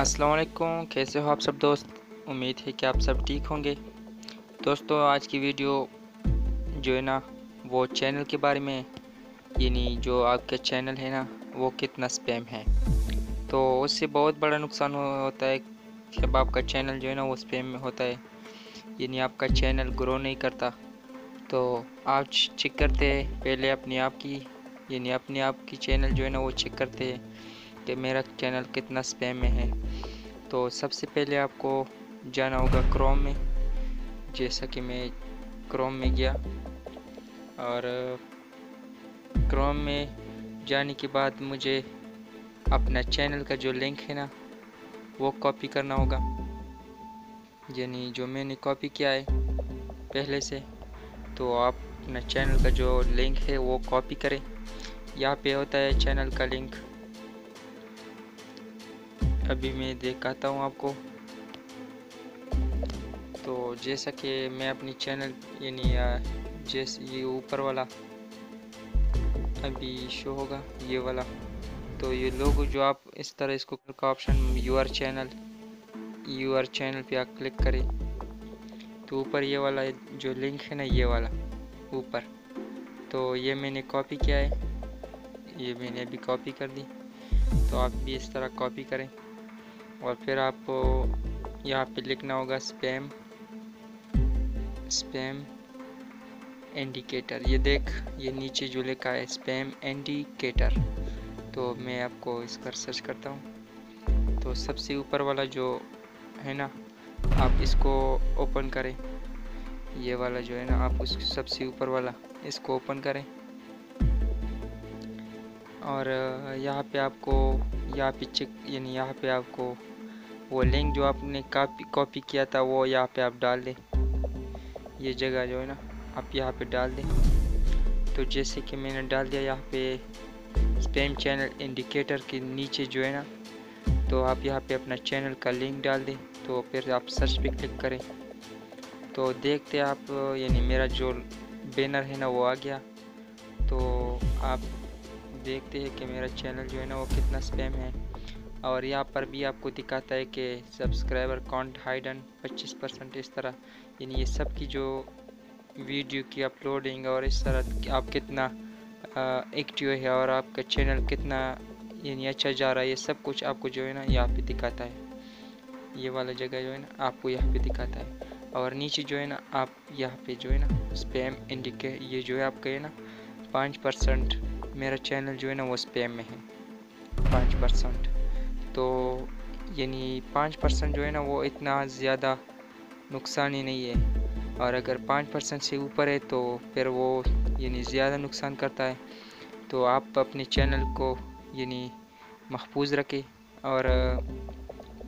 अस्सलाम वालेकुम, कैसे हो आप सब दोस्त। उम्मीद है कि आप सब ठीक होंगे। दोस्तों, आज की वीडियो जो है ना वो चैनल के बारे में, यानी जो आपका चैनल है ना वो कितना स्पैम है। तो उससे बहुत बड़ा नुकसान होता है जब आपका चैनल जो है ना वो स्पैम में होता है, यानी आपका चैनल ग्रो नहीं करता। तो आप चेक करते हैं पहले अपने आप की, यानी अपने आप की चैनल जो है ना वो चेक करते हैं कि मेरा चैनल कितना स्पैम में है। तो सबसे पहले आपको जाना होगा क्रोम में। जैसा कि मैं क्रोम में गया और क्रोम में जाने के बाद मुझे अपना चैनल का जो लिंक है ना वो कॉपी करना होगा, यानी जो मैंने कॉपी किया है पहले से। तो आप अपना चैनल का जो लिंक है वो कॉपी करें। यहाँ पे होता है चैनल का लिंक, अभी मैं दिखाता हूँ आपको। तो जैसा कि मैं अपनी चैनल यानी जैसे ये ऊपर वाला अभी शो होगा, ये वाला। तो ये लोगो जो आप इस तरह इसको का ऑप्शन यूआर चैनल पे आप क्लिक करें तो ऊपर ये वाला जो लिंक है ना ये वाला ऊपर, तो ये मैंने कॉपी किया है, ये मैंने अभी कॉपी कर दी। तो आप भी इस तरह कॉपी करें और फिर आपको यहाँ पे लिखना होगा स्पैम इंडिकेटर। ये देख, ये नीचे जो लिखा है स्पैम इंडिकेटर। तो मैं आपको इस पर सर्च करता हूँ। तो सबसे ऊपर वाला जो है ना आप इसको ओपन करें, ये वाला जो है ना आप उस सबसे ऊपर वाला इसको ओपन करें और यहाँ पे आपको यहाँ पे चेक यानी यहाँ पे आपको वो लिंक जो आपने कॉपी किया था वो यहाँ पे आप डाल दें। ये जगह जो है ना आप यहाँ पे डाल दें। तो जैसे कि मैंने डाल दिया यहाँ पे स्पैम चैनल इंडिकेटर के नीचे जो है ना, तो आप यहाँ पे अपना चैनल का लिंक डाल दें। तो फिर आप सर्च पे क्लिक करें तो देखते आप यानी मेरा जो बैनर है ना वो आ गया। तो आप देखते हैं कि मेरा चैनल जो है ना वो कितना स्पैम है। और यहाँ पर भी आपको दिखाता है कि सब्सक्राइबर काउंट हाइडन 25%, इस तरह। यानी ये सब की जो वीडियो की अपलोडिंग और इस तरह आप कितना एक्टिव है और आपका चैनल कितना यानी अच्छा जा रहा है, ये सब कुछ आपको जो है ना यहाँ पे दिखाता है। ये वाला जगह जो है ना आपको यहाँ पे दिखाता है। और नीचे जो है ना आप यहाँ पे जो है ना स्पैम इंडिकेट, ये जो है आपका है ना 5% मेरा चैनल जो है ना वो स्पैम में है 5%। तो यानी 5% जो है ना वो इतना ज़्यादा नुकसान ही नहीं है। और अगर 5% से ऊपर है तो फिर वो यानी ज़्यादा नुकसान करता है। तो आप अपने चैनल को यानी महफूज रखें और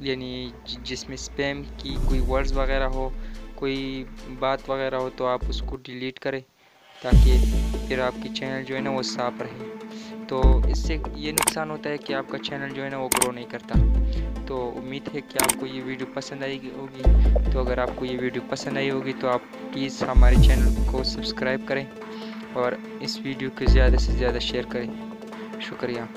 यानी जिसमें स्पैम की कोई वर्ड्स वगैरह हो, कोई बात वगैरह हो, तो आप उसको डिलीट करें ताकि फिर आपकी चैनल जो है ना वो साफ रहे। तो इससे ये नुकसान होता है कि आपका चैनल जो है ना वो ग्रो नहीं करता। तो उम्मीद है कि आपको ये वीडियो पसंद आई होगी। तो अगर आपको ये वीडियो पसंद आई होगी तो आप प्लीज़ हमारे चैनल को सब्सक्राइब करें और इस वीडियो को ज़्यादा से ज़्यादा शेयर करें। शुक्रिया।